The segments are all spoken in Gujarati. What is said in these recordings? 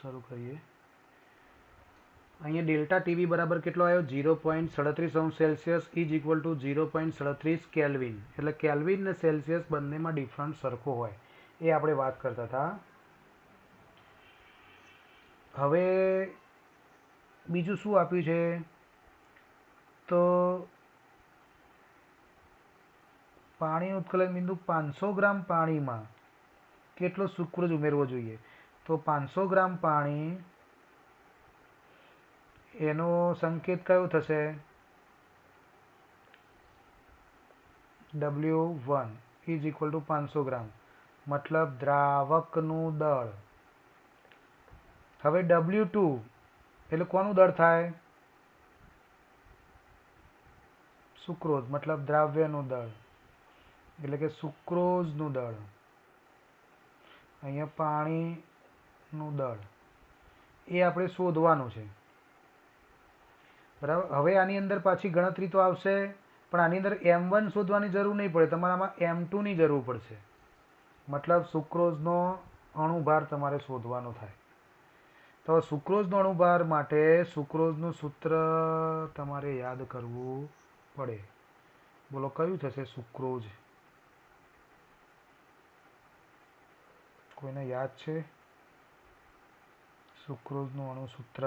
શરૂ કરીએ. અહીંયા ડેલ્ટા ટીવી બરાબર કેટલો આવ્યો? 0.37° ઇઝ ઇક્વલ ટુ 0.37 કેલ્વિન. એટલે કેલ્વિન ને સેલ્સિયસ બંનેમાં ડિફરન્સ સરખો હોય એ આપણે વાત કરતા હતા. હવે બીજું શું આપ્યું છે? તો પાણીનું ઉત્કલન બિંદુ 500 ગ્રામ પાણીમાં કેટલો સુક્રોઝ ઉમેરવો જોઈએ? તો 500 ગ્રામ પાણી, એનો સંકેત કયો થશે? W1 ઇઝ ઇક્વલ ટુ 500 ગ્રામ, મતલબ દ્રાવકનું દળ. હવે W2 એટલે કોનું દળ થાય? સુક્રોઝ, મતલબ દ્રાવ્યનું દળ, એટલે કે સુક્રોઝનું દળ. અહીંયા પાણીનું દળ એ આપણે શોધવાનું છે, બરાબર. હવે આની અંદર પાછી ગણતરી તો આવશે, પણ આની અંદર M1 શોધવાની જરૂર નહીં પડે, તમારે આમાં M2 ની જરૂર પડશે. મતલબ સુક્રોઝનો અણુભાર તમારે શોધવાનો થાય. તો સુક્રોઝનો અણુભાર માટે સુક્રોઝનું સૂત્ર તમારે યાદ કરવું પડે. બોલો કયું થશે સુક્રોઝ? કોઈને યાદ છે સુક્રોઝનું અણુસૂત્ર?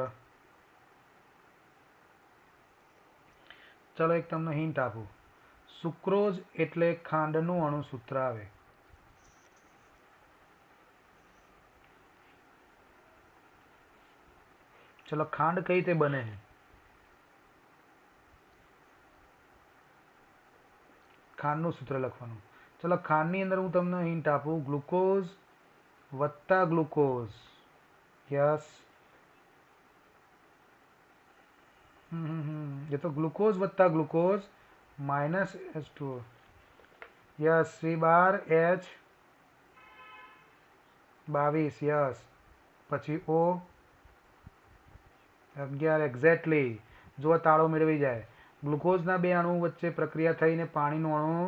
ચલો એક તમને હિન્ટ આપું. સુક્રોઝ એટલે ખાંડનું અણુસૂત્ર આવે. ચલો ખાંડ કઈ રીતે બને છે? ખાંડનું સૂત્ર લખવાનું. ચલો ખાંડની અંદર હું તમને હિન્ટ આપું. ગ્લુકોઝ વત્તા ગ્લુકોઝ. યસ. એ તો ગ્લુકોઝ વત્તા glucose minus H2O. Yes. C12H22. Yes. પછી O 11. એક્ઝેક્ટલી. જો તાળો મેળવી જાય. ગ્લુકોઝના બે અણુ વચ્ચે પ્રક્રિયા થઈને પાણીનું અણુ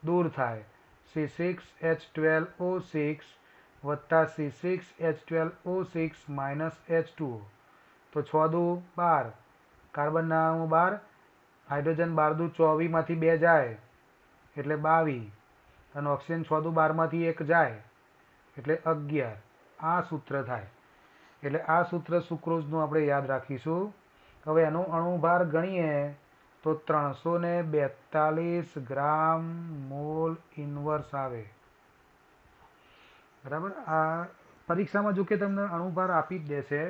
દૂર થાય. C6H12O6 વત્તા C6H12O6 માઇનસ H2O. તો 6 દુ 12, કાર્બનના અણુ 12, હાઇડ્રોજન 12 દુ 24 માંથી 2 જાય એટલે 22, અને ઓક્સિજન 6 દુ 12 માંથી 1 જાય એટલે 11. આ સૂત્ર થાય. એટલે આ સૂત્ર સુક્રોઝનું આપણે યાદ રાખીશું. હવે એનો અણુભાર ગણીએ તો 342 ગ્રામ મોલ ઇનવર્સ આવે, બરાબર. આ પરીક્ષામાં જો કે તમને અણુભાર આપી જ દેશે,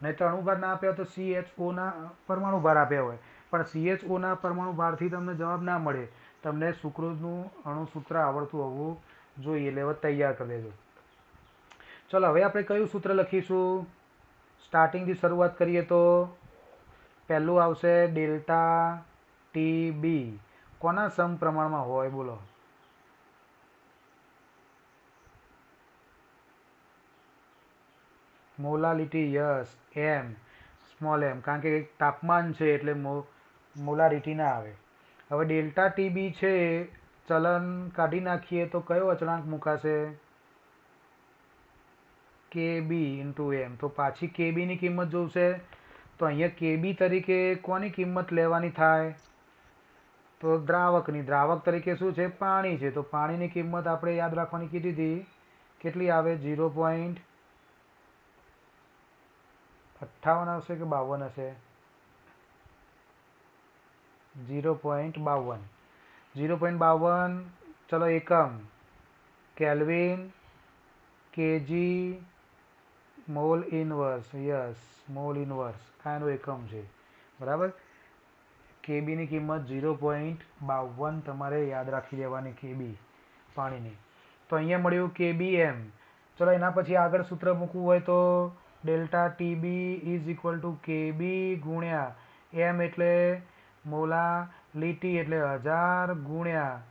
નહીં તો અણુભાર ના આપ્યા તો CHOના પરમાણુ ભાર આપ્યા હોય, પણ CHOના પરમાણુ ભારથી તમને જવાબ ના મળે. તમને સુક્રોઝનું અણુસૂત્ર આવડતું હોવું જોઈએ, એટલે હવે તૈયાર કરી દેજો. ચલો હવે આપણે કયું સૂત્ર લખીશું? સ્ટાર્ટિંગથી શરૂઆત કરીએ તો પહેલું આવશે ડેલ્ટા TB. કોના સમપ્રમાણમાં હોય બોલો? Molality. Yes. M, small m, કારણ કે તાપમાન છે એટલે મોલારિટી ના આવે. હવે ડેલ્ટા TB છે, ચલન કાઢી નાખીએ તો કયો અચળાંક મુકાશે? KB into M. તો પાછી KB ની કિંમત જોશે. તો અહીંયા KB તરીકે કોની કિંમત લેવાની થાય? તો દ્રાવકની. દ્રાવક તરીકે શું છે? પાણી છે. તો પાણીની કિંમત આપણે યાદ રાખવાની કીધી હતી. કેટલી આવે? 0.58 આવશે કે 52 હશે? 0.52. 0.52. ચલો એકમ kelvin, KG, mall inverse. Yes, mall inverse આ એનો એકમ છે, બરાબર. કેબીની કિંમત 0.52 તમારે યાદ રાખી દેવાની. કેબી પાણીની. તો અહીંયા મળ્યું KBM. ચલો એના પછી આગળ સૂત્ર મૂકવું હોય તો delta TB is equal to KB ગુણ્યા M એટલે મોલાલિટી એટલે 1000 ગુણ્યા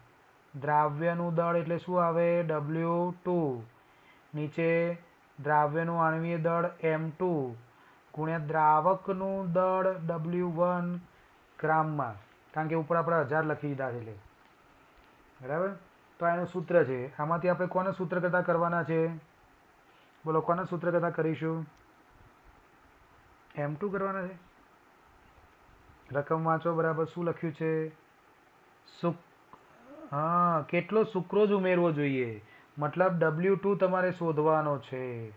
દ્રાવ્યનું દળ એટલે શું આવે? W2. નીચે દ્રાવ્યનું આણ્વીય દળ M2 ગુણ્યા દ્રાવકનું દળ W1 ગ્રામમાં, કારણ કે ઉપર આપણે 1000 લખી દીધા છે એટલે, બરાબર. તો આ એનું સૂત્ર છે. આમાંથી આપણે કોને સૂત્ર કરતા કરવાના છે? બોલો કોને સૂત્ર કરતા કરીશું? M2 કરવાના છે. રકમ વાંચો બરાબર. શું લખ્યું છે? સુક હા, કેટલો સુક્રોઝ ઉમેરવો જોઈએ, મતલબ W2 તમારે શોધવાનો છે.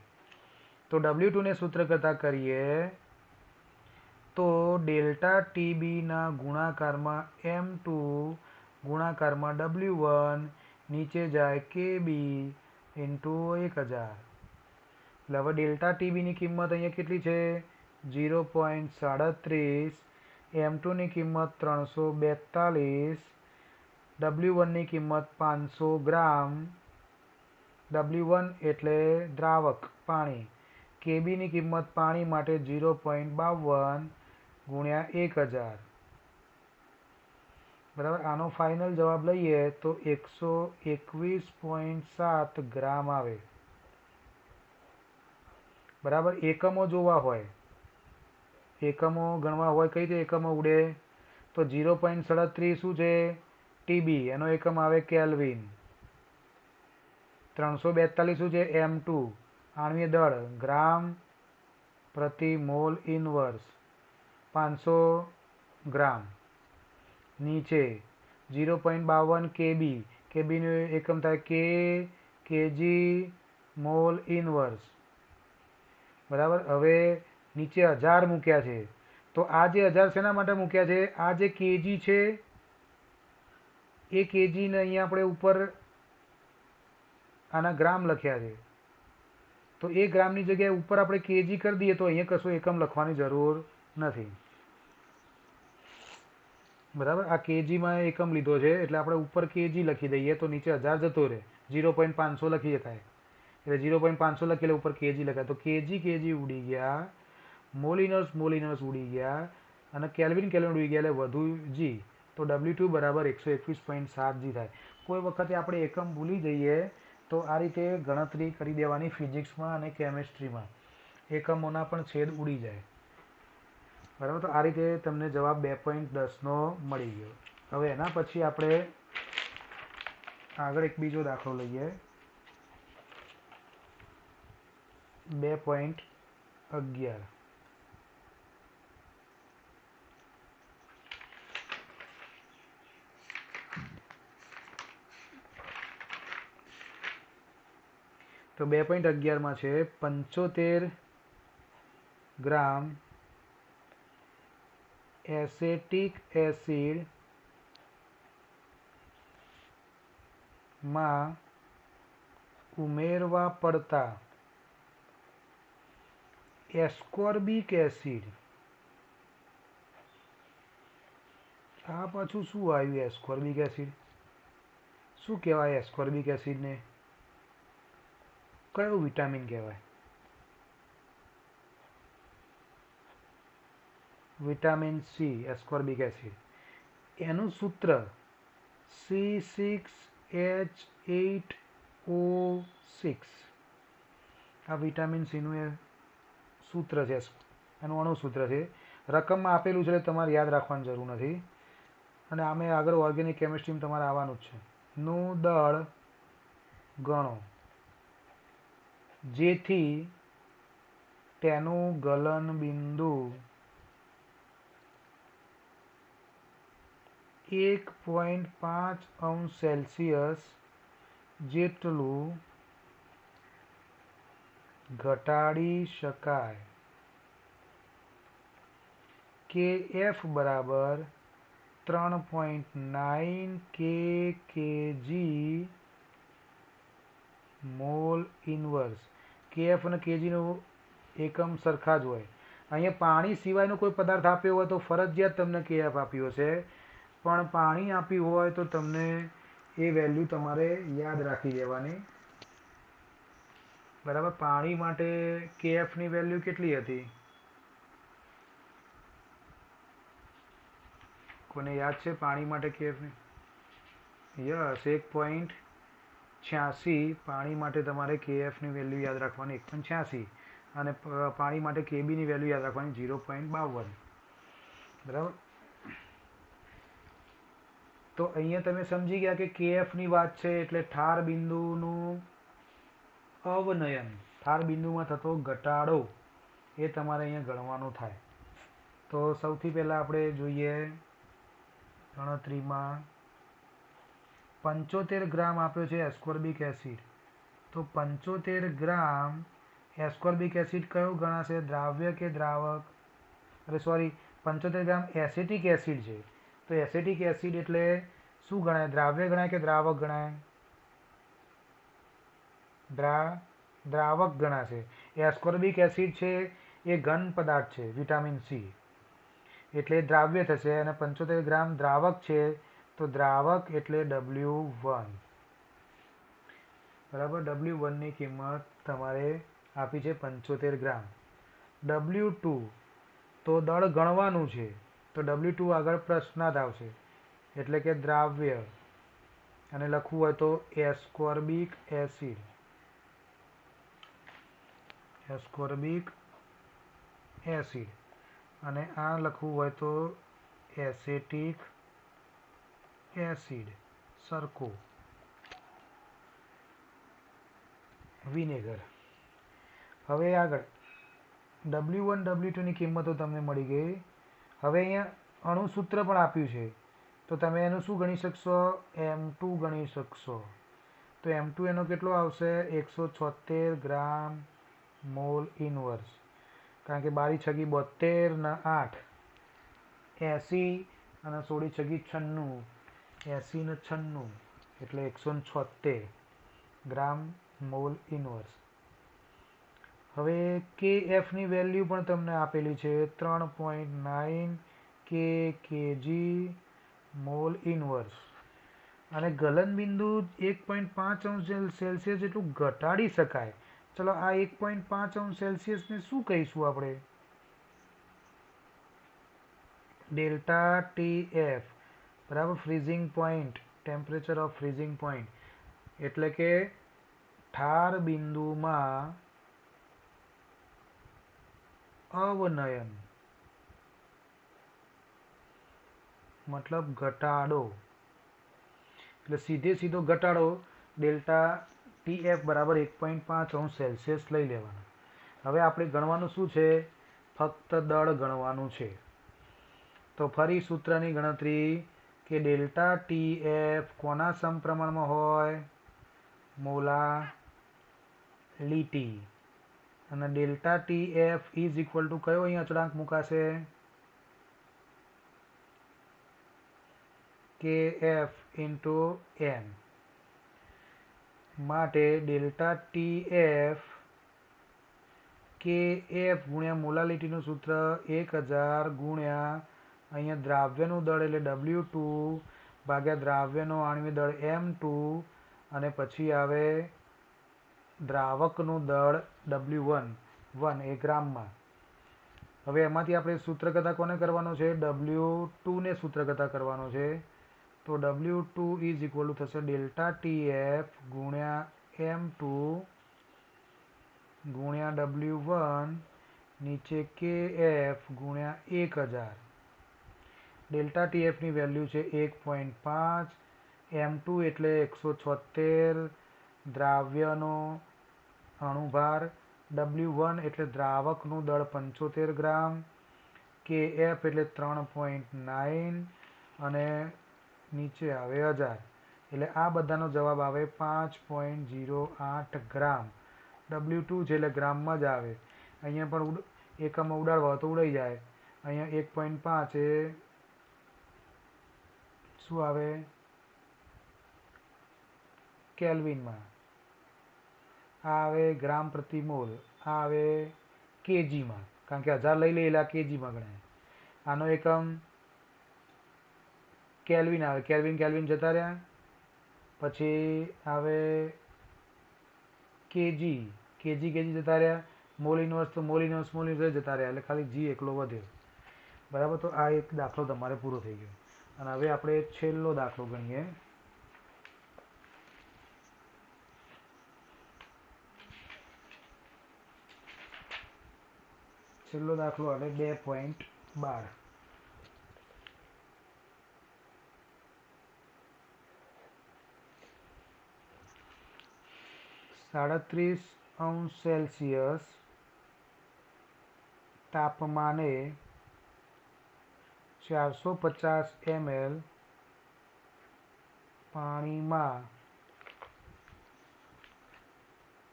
તો W2 ને સૂત્ર કરતા કરીએ તો ડેલ્ટા TB ના ગુણાકારમાં M2 ગુણાકારમાં W1 નીચે જાય KB ઇન્ટુ 1000. એટલે હવે ડેલ્ટા TBની કિંમત અહીંયા કેટલી છે? 0.37. M2 ની કિંમત 342. W1 ની કિંમત 500 ગ્રામ. W1 એટલે દ્રાવક પાણી. KB ની કિંમત પાણી માટે 0.52 ગુણ્યા 1000. બરાબર. આનો ફાઇનલ જવાબ લઈએ તો 121.7 ગ્રામ આવે. બરાબર. એકમો જોવા હોય, એકમો ગણવા હોય, કઈ રીતે એકમો ઉડે? તો 0.37 શું છે? TB, એનો એકમ આવે કેલ્વિન. 342 શું છે? M2, આણ્વીય દળ, ગ્રામ પ્રતિ મોલ ઇનવર્સ. 500 ગ્રામ. નીચે 0.52 KB, KB નું એકમ થાય kg મોલ ઇનવર્સ. બરાબર. હવે નીચે 1000 મૂક્યા છે, તો આ જે 1000 શેના માટે મૂક્યા છે? આ જે kg છે એ kg ને અહીંયા આપણે ઉપર આના ગ્રામ લખ્યા છે, તો એ ગ્રામની જગ્યાએ ઉપર આપણે kg કરી દઈએ તો અહીંયા કશું એકમ લખવાની જરૂર નથી. બરાબર. આ kgમાં એકમ લીધો છે એટલે આપણે ઉપર kg લખી દઈએ તો નીચે 1000 જતો રહે. 0.500 લખી શકાય. એટલે 0.500 લખી એટલે ઉપર kg લખાય. તો kg ઉડી ગયા, મોલિનર્સ ઉડી ગયા, અને કેલ્વિન ઉડી ગયા, એટલે વધુ g. તો W2 બરાબર 121.7 g થાય. કોઈ વખતે આપણે એકમ ભૂલી જઈએ તો આ રીતે ગણતરી કરી દેવાની ફિઝિક્સમાં અને કેમેસ્ટ્રીમાં. એકમોના પણ છેદ ઉડી જાય. બરાબર. તો આ રીતે તમને જવાબ 2.10નો મળી ગયો. હવે એના પછી આપણે આગળ એક બીજો દાખલો લઈએ. 2.11. તો 2.11 છે 75 ગ્રામ એસેટિક એસિડ માં ઉમેરવા પડતા એસ્કોર્બિક એસિડ. આ પાછું શું આવ્યું? એસ્કોર્બિક એસિડ શું કહેવાય? એસ્કોર્બિક એસિડને કયું વિટામિન કહેવાય? Vitamin C. એસ્કોર્બિક એસિડ એનું સૂત્ર C6H8O6. આ વિટામિન સીનું એ સૂત્ર છે, એનું અણુસૂત્ર છે. રકમમાં આપેલું છે એટલે તમારે યાદ રાખવાની જરૂર નથી. અને આમે આગળ ઓર્ગેનિક કેમિસ્ટ્રીમાં તમારે આવવાનું જ છે. નું દળ ગણો જેથી તેનું ગલન બિંદુ 1.5 અંશ સેલ્સિયસ જેટલું ઘટાડી શકાય. KF બરાબર 3.9 kg મોલ ઇનવર્સ. KF અને kg નો એકમ સરખા જ હોય. અહીંયા પાણી સિવાયનો કોઈ પદાર્થ આપ્યો હોય તો ફરજિયાત તમને KF આપ્યો છે, પણ પાણી આપ્યું હોય તો તમને એ વેલ્યુ તમારે યાદ રાખી દેવાની. બરાબર. પાણી માટે KF ની વેલ્યુ કેટલી હતી? કોને યાદ છે પાણી માટે KF ની? યસ, 1.86. પાણી માટે તમારે KF ની વેલ્યુ યાદ રાખવાની 1.86, અને પાણી માટે KB ની વેલ્યુ યાદ રાખવાની 0.52. બરાબર. તો અહીંયા તમે સમજી ગયા કે KF ની વાત છે એટલે ઠાર બિંદુનું અવનયન, ઠાર બિંદુમાં થતો ઘટાડો એ તમારે અહીંયા ગણવાનું થાય. તો સૌથી પહેલાં આપણે જોઈએ ગણતરીમાં 75 ગ્રામ આપ્યો છે એસ્કોર્બિક એસિડ. તો 75 ગ્રામ એસ્કોર્બિક એસિડ કયો ગણાશે, દ્રાવ્ય કે દ્રાવક? અરે સોરી, 75 ગ્રામ એસેટિક એસિડ છે. તો એસેટિક એસિડ એટલે શું ગણાય, દ્રાવ્ય ગણાય કે દ્રાવક ગણાય? દ્રાવક ગણાશે. એસ્કોર્બિક એસિડ છે એ ઘન પદાર્થ છે, વિટામિન સી, એટલે દ્રાવ્ય થશે. અને 75 ગ્રામ દ્રાવક છે, તો દ્રાવક એટલે W1. બરાબર, W1 ની કિંમત તમારે આપી છે 75 ગ્રામ. W2 તો દળ ગણવાનું છે, તો W2 આગળ પ્રશ્નાર્થ આવશે, એટલે કે દ્રાવ્ય, અને લખવું હોય તો એસ્કોર્બિક એસિડ. Ascorbic acid. અને આ લખવું હોય તો એસેટિક એસિડ, સરખું. વિનેગર. હવે આગળ W1 W2 ની કિંમતો તમને મળી ગઈ. હવે અહીંયા અણુસૂત્ર પણ આપ્યું છે, તો તમે એનું શું ગણી શકશો, M2 ગણી શકશો. તો M2 એનો કેટલો આવશે, 176 ગ્રામ મોલ ઇનવર્સ. કારણ કે 12 છગી 72 ને 8 80 અને 16 છગી 96, 80 ને 96 એટલે 176 ગ્રામ મોલ ઇનવર્સ. હવે KF ની વેલ્યુ પણ તમને આપેલી છે, 3.9 kg મોલ ઇનવર્સ. અને ગલનબિંદુ 1.5 સેલ્સિયસ જેટલું ઘટાડી શકાય. ચલો આ 1.5 સેલ્સિયસને શું કહીશું આપણે, ડેલ્ટા TF, બરાબર, freezing point, temperature of freezing point, એટલે કે ઠાર બિંદુમાં અવનયન, મતલબ ઘટાડો, એટલે સીધો ઘટાડો. ડેલ્ટા TF બરાબર 1.5 સેલ્સિયસ લઈ લેવાનું. હવે આપણે ગણવાનું શું છે, ફક્ત દળ ગણવાનું છે. તો ફરી સૂત્રની ગણતરી કે ડેલ્ટા TF કોના સમપ્રમાણમાં હોય, મોલાલિટી. અને delta TF is equal to કયો અહીં અચળાંક મુકાશે, KF ઇન્ટુ N. માટે ડેલ્ટા TF KF ગુણ્યા મોલાલિટીનું સૂત્ર 1000 ગુણ્યા અહીંયા દ્રાવ્યનું દળ એટલે W2 ભાગ્યા દ્રાવ્યનો આણ્વિક દળ M2, અને પછી આવે દ્રાવકનું દળ W1 એ ગ્રામમાં. હવે એમાંથી આપણે સૂત્રકથા કોને કરવાનો છે, W2 ને સૂત્રકથા કરવાનો છે. તો W2 ઇઝ ઇક્વલ ટુ થશે ડેલ્ટા TF ગુણ્યા M2 ગુણ્યા W1 નીચે KF ગુણ્યા 1000. ડેલ્ટા TF ની વેલ્યુ છે 1.5, M2 એટલે 176, દ્રાવ્યનો અણુભાર, W1 એટલે દ્રાવકનું દળ 75 ગ્રામ, KF એટલે 3.9 અને નીચે આવે 1000. એટલે આ બધાનો જવાબ આવે 5.08 ગ્રામ. W2 છે એટલે ગ્રામમાં જ આવે. અહીંયા પણ એકમમાં ઉડાડવા હોય તો ઉડાઈ જાય. અહીંયા 1.5 એ શું આવે, કેલ્વિનમાં. આ આવે ગ્રામ પ્રતિ મોલ, આ આવે કેજીમાં, કારણ કે 1000 લઈ લઈએ એટલે આ કેજીમાં ગણાય. આનો એકમ કેલ્વિન આવે, કેલ્વિન જતા રહ્યા. પછી આવે કેજી જતા રહ્યા. મોલ ઇનવર્સ તો મોલ ઇનવર્સ જતા રહ્યા, એટલે ખાલી જી એકલો વધ્યો. બરાબર, તો આ એક દાખલો તમારે પૂરો થઈ ગયો. અને હવે આપણે છેલ્લો દાખલો ગણીએ. છેલ્લો દાખલો આવે 2.12. 37° સેલ્સિયસ તાપમાને 450 ml પાણીમાં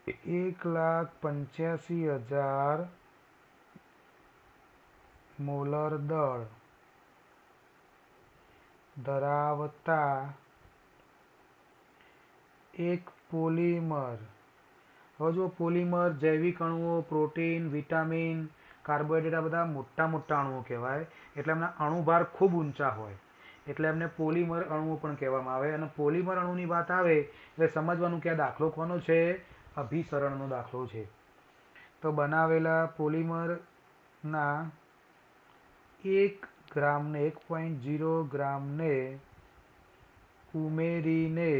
1,85,000 મોલર દળ ધરાવતા એક પોલિમર. હવે જો પોલિમર જૈવિક અણુઓ, પ્રોટીન, વિટામિન, કાર્બોહાઈડ્રેટ, આ બધા મોટા મોટા અણુઓ કહેવાય. એટલે એમના અણુભાર ખૂબ ઊંચા હોય એટલે એમને પોલિમર અણુઓ પણ કહેવામાં આવે. અને પોલિમર અણુની વાત આવે એટલે સમજવાનું કે આ દાખલો કોનો છે? અભિસરણનો દાખલો છે. તો બનાવેલા પોલિમરના 1 ગ્રામને 1.0 ગ્રામને ઉમેરીને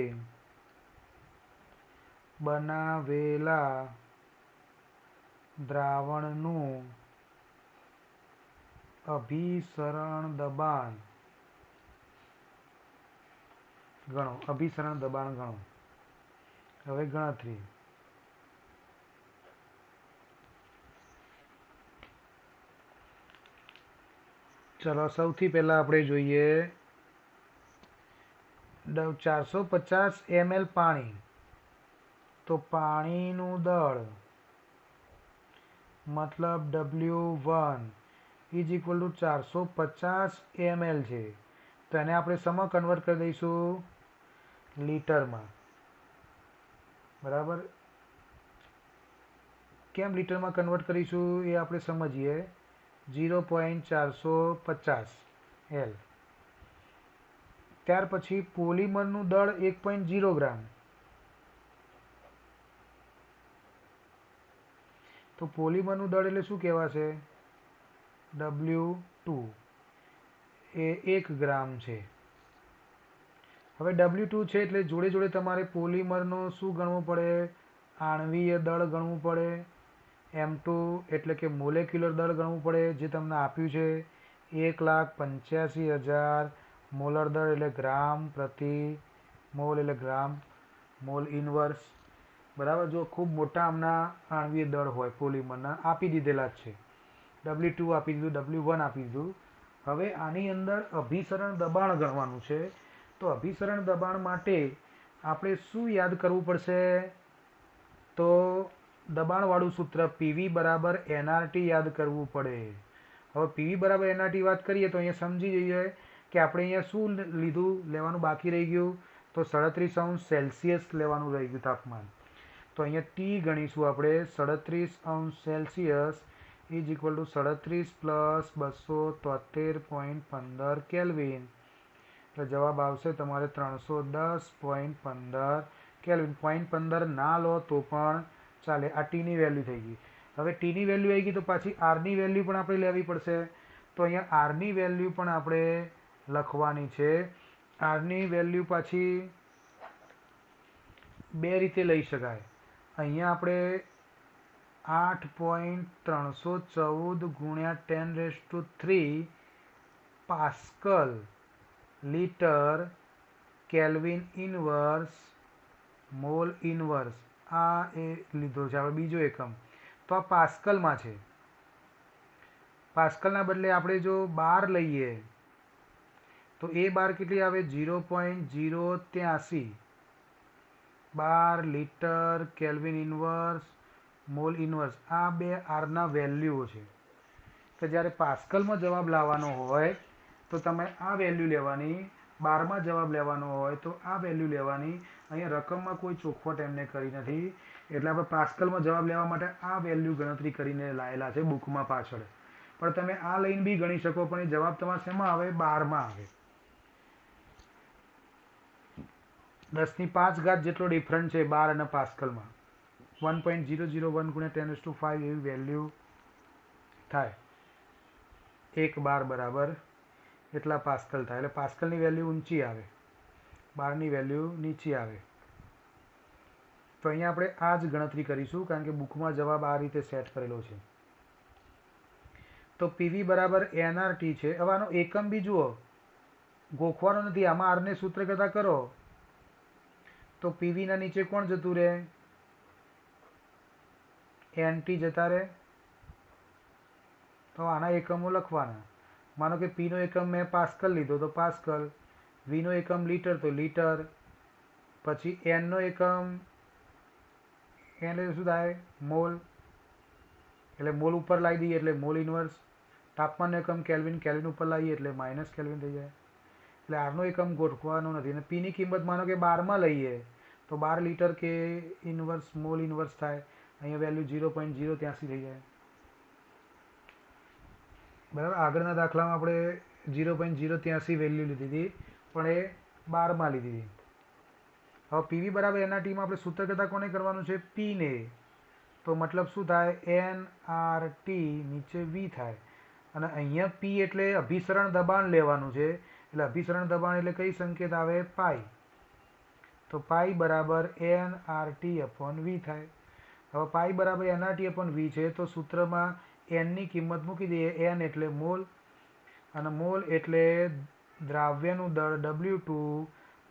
બનાવેલા દ્રાવણનું અભિસરણ દબાણ ગણો. અભિસરણ દબાણ ગણો. હવે ગણતરી. ચલો સૌથી પહેલા આપણે જોઈએ 450 ml પાણી. તો પાણીનું દળ મતલબ W1 is equal to 450 ml છે. તો એને આપણે શેમાં કન્વર્ટ કરી દઈશું? લીટરમાં. બરાબર. કેમ લીટરમાં કન્વર્ટ કરીશું એ આપણે સમજીએ. 0.450 L. ત્યાર પછી પોલિમરનું દળ 1.0 ગ્રામ. તો પોલિમરનું દળ એટલે શું કહેવાશે? W2 એ 1 ગ્રામ છે. હવે W2 છે એટલે જોડે જોડે તમારે પોલિમરનો શું ગણવું પડે? આણ્વીય દળ ગણવું પડે. M2 એટલે કે મોલેક્યુલર દળ ગણવું પડે, જે તમને આપ્યું છે 1,85,000 મોલર દળ એટલે ગ્રામ પ્રતિ મોલ એટલે ગ્રામ મોલ ઇનવર્સ. બરાબર. જો ખૂબ મોટા આમના આણ્વીય દળ હોય પોલિમરના આપી દીધેલા જ છે. W2 આપી દીધું, W1 આપી દીધું. હવે આની અંદર અભિસરણ દબાણ ગણવાનું છે. તો અભિસરણ દબાણ માટે આપણે શું યાદ કરવું પડશે? તો દબાણવાળું સૂત્ર PV બરાબર nRT યાદ કરવું પડે. હવે PV બરાબર nRT વાત કરીએ તો અહીંયા સમજી જઈએ કે આપણે અહીંયા શું લેવાનું બાકી રહી ગયું? તો 37°C લેવાનું રહી ગયું તાપમાન. તો અહીંયા T ગણીશું આપણે. 37°C is equal to 37 plus 273.15 kelvin. એટલે જવાબ આવશે તમારે 310.15 કેલ્વિન. 0.15 ના લો તો પણ ચાલે. આ ટીની વેલ્યુ થઈ ગઈ. હવે ટીની વેલ્યુ આવી ગઈ તો પાછી આરની વેલ્યુ પણ આપણે લેવી પડશે. તો અહીંયા આરની વેલ્યુ પણ આપણે લખવાની છે. આરની વેલ્યુ પાછી બે રીતે લઈ શકાય. અહીંયા આપણે 8.314 ગુણ્યા 10³ pascal litre kelvin inverse mole inverse આ એ લીધો છે આપણે બીજો એકમ. તો આ પાસ્કલમાં છે. પાસ્કલના બદલે આપણે જો બાર લઈએ તો એ બાર કેટલી આવે? 0.083 bar litre kelvin inverse mole inverse. આ બે આરના વેલ્યુઓ છે. તો જ્યારે પાસ્કલમાં જવાબ લાવવાનો હોય તો તમે આ વેલ્યુ લેવાની, બારમાં જવાબ લેવાનો હોય તો આ વેલ્યુ લેવાની. અહીંયા રકમમાં કોઈ ચોખવટ એમને કરી નથી એટલે આપણે પાસ્કલમાં જવાબ લેવા માટે આ વેલ્યુ ગણતરી કરીને લાયેલા છે બુકમાં પાછળ. પણ તમે આ લઈને બી ગણી શકો, પણ એ જવાબ તમારે શેમાં આવે? બારમાં આવે. 10⁵ જેટલો ડિફરન્ટ છે બાર અને પાસ્કલમાં. 1.001 ગુણ્યા 10⁵ એવી વેલ્યુ થાય. 1 બાર બરાબર એટલા પાસ્કલ થાય. એટલે પાસ્કલની વેલ્યુ ઊંચી આવે, બારની વેલ્યુ નીચી આવે. તો અહીંયા આપણે આ જ ગણતરી કરીશું કારણ કે બુકમાં જવાબ આ રીતે સેટ કરેલો છે. તો PV બરાબર nRT છે. હવે આનો એકમ બી જુઓ, ગોખવાનો નથી. આમાં આરને સૂત્ર કરતા કરો તો PVના નીચે કોણ જતું રહે? NT જતા રહે. તો આના એકમો લખવાના. માનો કે પીનો એકમ મેં પાસ્કલ લીધો તો પાસ્કલ, વીનો એકમ લીટર તો લીટર, પછી એનનો એકમ એન એટલે શું થાય મોલ, એટલે મોલ ઉપર લાવી દઈએ એટલે મોલ ઇન્વર્સ. તાપમાનનો એકમ કેલ્વિન, કેલ્વિન ઉપર લાવીએ એટલે માઇનસ કેલ્વિન થઈ જાય. એટલે આરનો એકમ ગોઠવાનો નથી. અને પીની કિંમત માનો કે 12માં લઈએ તો 12 લીટર કે ઇન્વર્સ મોલ ઇન્વર્સ થાય. અહીંયા વેલ્યુ 0.083 થઈ જાય. બરાબર. આગળના દાખલામાં આપણે 0.083 વેલ્યુ લીધી હતી, પણ એ 12માં લીધી હતી. હવે પીવી બરાબર એનઆરટીમાં આપણે સૂત્ર કરતાં કોને કરવાનું છે? પીને. તો મતલબ શું થાય? એન આર ટી નીચે વી થાય. અને અહીંયા પી એટલે અભિસરણ દબાણ લેવાનું છે. એટલે અભિસરણ દબાણ એટલે કઈ સંકેત આવે? પાઈ. તો પાઈ બરાબર એન આર ટી અપોન વી થાય. હવે પાઈ બરાબર એન આર ટી અપોન વી છે તો સૂત્રમાં એનની કિંમત મૂકી દઈએ. એન એટલે મોલ, અને મોલ એટલે દ્રાવ્યનું દળ W2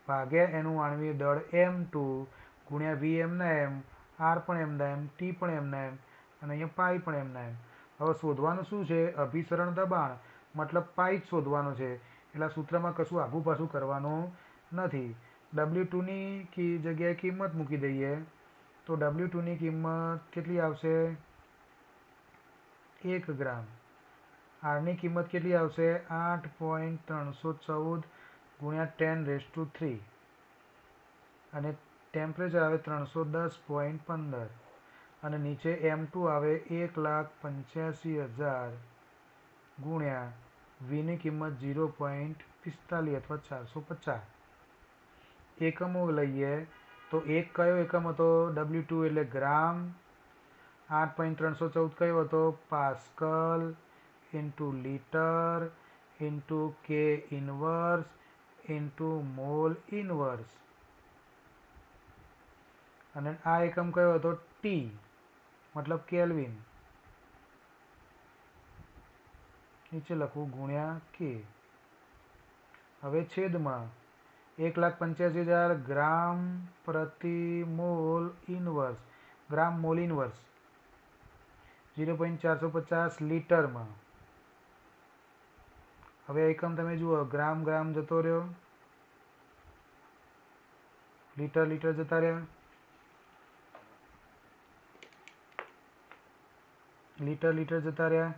ભાગ્યા એનું આણ્વીય દળ M2 ગુણ્યા વી એમના એમ, આર પણ એમના એમ, ટી પણ એમના એમ, અને અહીંયા પાઈ પણ એમના એમ. હવે શોધવાનું શું છે? અભિસરણ દબાણ, મતલબ પાઈ જ શોધવાનું છે. એટલે સૂત્રમાં કશું આઘું પાછું કરવાનું નથી. W2ની જગ્યાએ કિંમત મૂકી દઈએ તો W2ની કિંમત કેટલી આવશે? 1 ગ્રામ. આરની કિંમત કેટલી આવશે? 8.314 ગુણ્યા 10⁻³ અને ટેમ્પરેચર આવે 310.15 અને નીચે M2 આવે 1,85,000 ગુણ્યા વીની કિંમત 0.45 અથવા 450. એકમો લઈએ તો એક કયો એકમ હતો? W2 એટલે ગ્રામ. 8.314 કયો હતો? પાસ્કલ ઇન્ટુ લીટર ઇન્ટુ કે ઇન્વર્સ ઇન્ટુ મોલ ઇન્વર્સ. અને આ એકમ કયો હતો? ટી, મતલબ કેલ્વિન. નીચે લખવું ગુણ્યા કે. હવે છેદમાં 1,85,000 ગ્રામ પ્રતિ મોલ ઇન્વર્સ, ગ્રામ મોલ ઇન્વર્સ 0.450 લીટરમાં. હવે એકમ તમે જુઓ, ગ્રામ ગ્રામ જતો રહ્યો, લીટર લીટર જતા રહ્યા, લીટર લીટર જતા રહ્યા,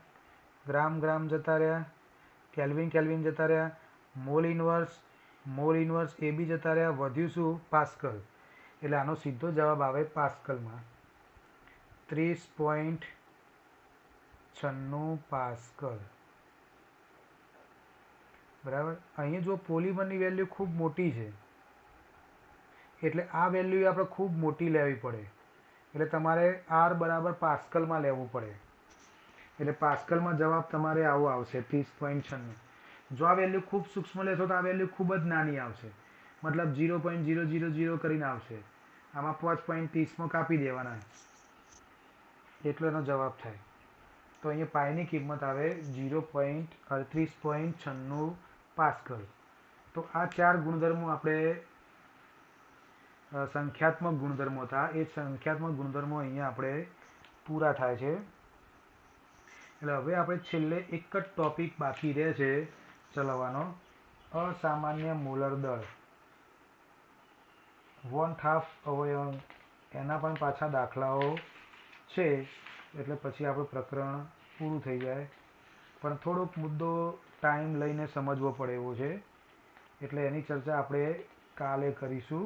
ગ્રામ ગ્રામ જતા રહ્યા, કેલ્વિન કેલ્વિન જતા રહ્યા, મોલ ઇન્વર્સ એ બી જતા રહ્યા. વધ્યું શું? પાસ્કલ. એટલે આનો સીધો જવાબ આવે પાસ્કલમાં. 30.96 પાસ્કલ. બરાબર. અહીંયા જો પોલિમરની વેલ્યુ ખૂબ મોટી છે એટલે આ વેલ્યુ આપણે ખૂબ મોટી લેવી પડે. એટલે તમારે આર બરાબર પાસ્કલમાં લેવું પડે. એટલે પાસ્કલમાં જવાબ તમારે આવો આવશે 30.96. જો આ વેલ્યુ ખૂબ સૂક્ષ્મ લેશો તો આ વેલ્યુ ખૂબ જ નાની આવશે, મતલબ 0.000 કરીને આવશે. આમાં 5.30માં કાપી દેવાના, એટલો એનો જવાબ થાય. તો અહીંયા પાઈની કિંમત આવે 30.96 પાસ્કલ. તો આ 4 ગુણધર્મો આપણે સંખ્યાત્મક ગુણધર્મો હતા, એ સંખ્યાત્મક ગુણધર્મો અહીંયા આપણે પૂરા થાય છે. એટલે હવે આપણે છેલ્લે એક જ ટોપિક બાકી રહે છે ચલાવવાનો, અસામાન્ય મોલર દળ. 1/2 અવયવ, એના પણ પાછા દાખલાઓ છે, એટલે પછી આપણું પ્રકરણ પૂરું થઈ જાય. પણ થોડોક મુદ્દો ટાઈમ લઈને સમજવો પડે એવો છે, એટલે એની ચર્ચા આપણે કાલે કરીશું.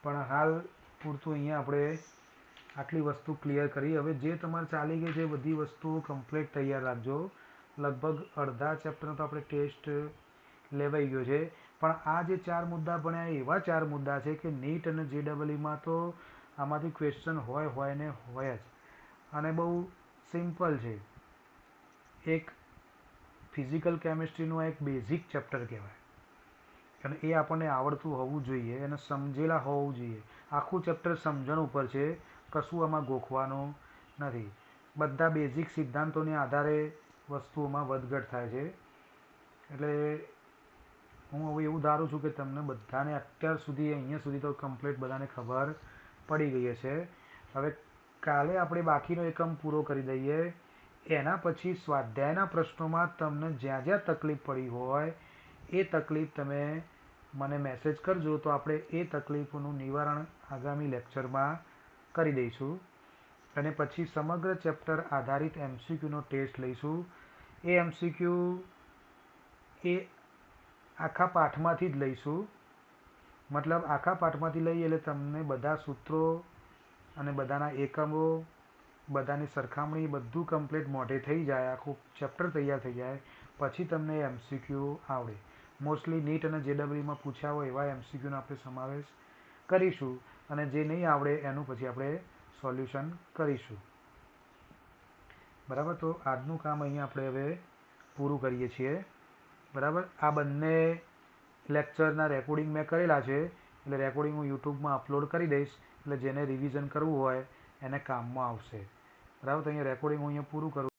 પણ હાલ પૂરતું અહીંયા આપણે આટલી વસ્તુ ક્લિયર કરી. હવે જે તમારે ચાલી ગઈ છે બધી વસ્તુઓ કમ્પ્લીટ તૈયાર રાખજો. લગભગ અડધા ચેપ્ટરનો તો આપણે ટેસ્ટ લેવાઈ ગયો છે. પણ આ જે 4 મુદ્દા ભણ્યા એવા 4 મુદ્દા છે કે નીટ અને JEEમાં તો આમાંથી ક્વેશ્ચન હોય ને હોય જ. અને બહુ સિમ્પલ છે. એક ફિઝિકલ કેમિસ્ટ્રીનું એક બેઝિક ચેપ્ટર કહેવાય, અને એ આપણને આવડતું હોવું જોઈએ, એને સમજેલા હોવું જોઈએ. આખું ચેપ્ટર સમજણ ઉપર છે, કશું આમાં ગોખવાનું નથી. બધા બેઝિક સિદ્ધાંતોને આધારે વસ્તુઓમાં વધઘટ થાય છે. એટલે હું હવે એવું ધારું છું કે તમને બધાને અત્યાર સુધી અહીંયા સુધી તો કમ્પ્લીટ બધાને ખબર પડી ગઈ હશે. હવે કાલે આપણે બાકીનો એકમ પૂરો કરી દઈએ. એના પછી સ્વાધ્યાયના પ્રશ્નોમાં તમને જ્યાં જ્યાં તકલીફ પડી હોય એ તકલીફ તમે મને મેસેજ કરજો તો આપણે એ તકલીફોનું નિવારણ આગામી લેક્ચરમાં કરી દઈશું. અને પછી સમગ્ર ચેપ્ટર આધારિત એમસીક્યુનો ટેસ્ટ લઈશું. એ એમસીક્યુ એ આખા પાઠમાંથી જ લઈશું. મતલબ આખા પાઠમાંથી લઈએ એટલે તમને બધા સૂત્રો અને બધાના એકમો, બધાની સરખામણી બધું કમ્પ્લીટ મોઢે થઈ જાય, આખું ચેપ્ટર તૈયાર થઈ જાય પછી તમને એમસીક્યુ આવડે. મોસ્ટલી નીટ અને જેડબલઈમાં પૂછ્યા હોય એવા એમસીક્યુનો આપણે સમાવેશ કરીશું અને જે નહીં આવડે એનું પછી આપણે સોલ્યુશન કરીશું. બરાબર, તો આજનું કામ અહીંયા આપણે હવે પૂરું કરીએ છીએ. બરાબર, આ બંને લેક્ચરના રેકોર્ડિંગ મેં કરેલા છે એટલે રેકોર્ડિંગ હું યુટ્યુબમાં અપલોડ કરી દઈશ એટલે જેને રિવિઝન કરવું હોય એને કામમાં આવશે. બરાબર, તો અહીંયા રેકોર્ડિંગ હું અહીંયા પૂરું કરું.